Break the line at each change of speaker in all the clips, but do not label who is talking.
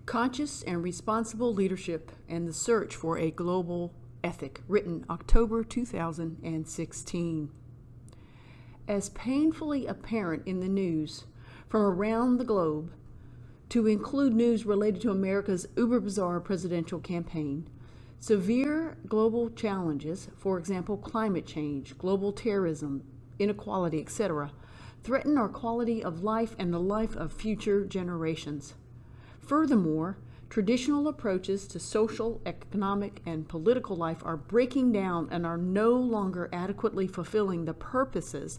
Conscious and Responsible Leadership and the Search for a Global Ethic, written October 2016. As painfully apparent in the news from around the globe, to include news related to America's uber-bizarre presidential campaign, severe global challenges, for example, climate change, global terrorism, inequality, etc., threaten our quality of life and the life of future generations. Furthermore, traditional approaches to social, economic, and political life are breaking down and are no longer adequately fulfilling the purposes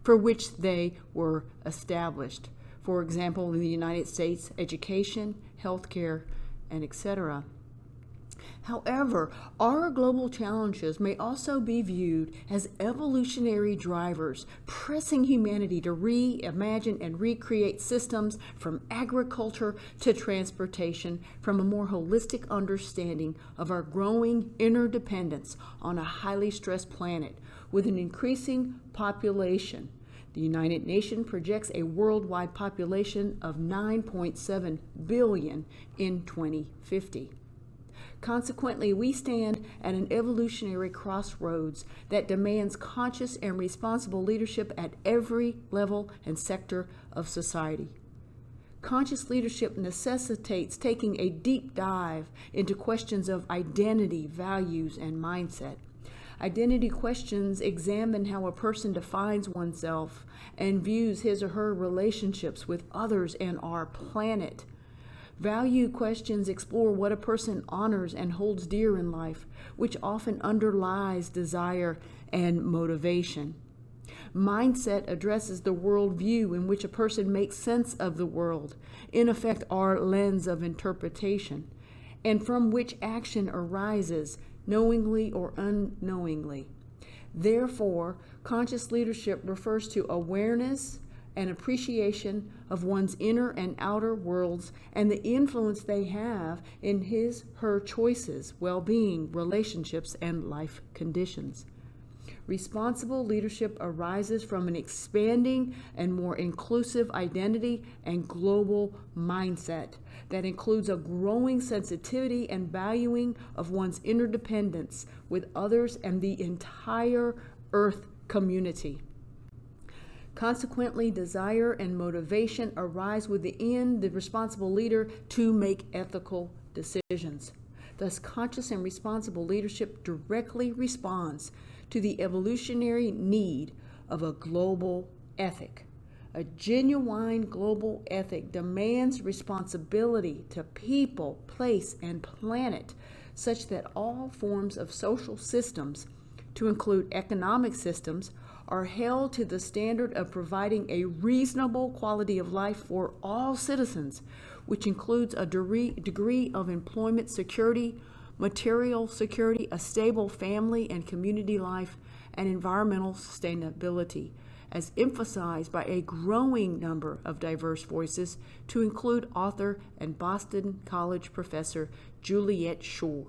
for which they were established. For example, in the United States, education, healthcare, and etc. However, our global challenges may also be viewed as evolutionary drivers, pressing humanity to reimagine and recreate systems from agriculture to transportation, from a more holistic understanding of our growing interdependence on a highly stressed planet with an increasing population. The United Nations projects a worldwide population of 9.7 billion in 2050. Consequently, we stand at an evolutionary crossroads that demands conscious and responsible leadership at every level and sector of society. Conscious leadership necessitates taking a deep dive into questions of identity, values, and mindset. Identity questions examine how a person defines oneself and views his or her relationships with others and our planet. Value questions explore what a person honors and holds dear in life, which often underlies desire and motivation. Mindset addresses the worldview in which a person makes sense of the world, in effect, our lens of interpretation, and from which action arises, knowingly or unknowingly. Therefore, conscious leadership refers to awareness and appreciation of one's inner and outer worlds and the influence they have in his/her choices, well-being, relationships, and life conditions. Responsible leadership arises from an expanding and more inclusive identity and global mindset that includes a growing sensitivity and valuing of one's interdependence with others and the entire Earth community. Consequently, desire and motivation arise within the responsible leader to make ethical decisions. Thus, conscious and responsible leadership directly responds to the evolutionary need of a global ethic. A genuine global ethic demands responsibility to people, place, and planet, such that all forms of social systems, to include economic systems, are held to the standard of providing a reasonable quality of life for all citizens, which includes a degree of employment security, material security, a stable family and community life, and environmental sustainability, as emphasized by a growing number of diverse voices, to include author and Boston College professor Juliet Schor.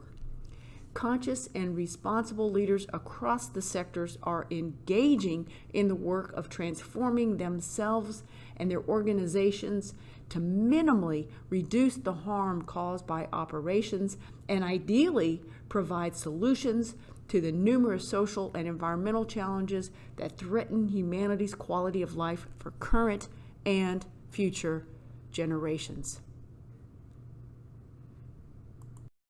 Conscious and responsible leaders across the sectors are engaging in the work of transforming themselves and their organizations to minimally reduce the harm caused by operations and ideally provide solutions to the numerous social and environmental challenges that threaten humanity's quality of life for current and future generations.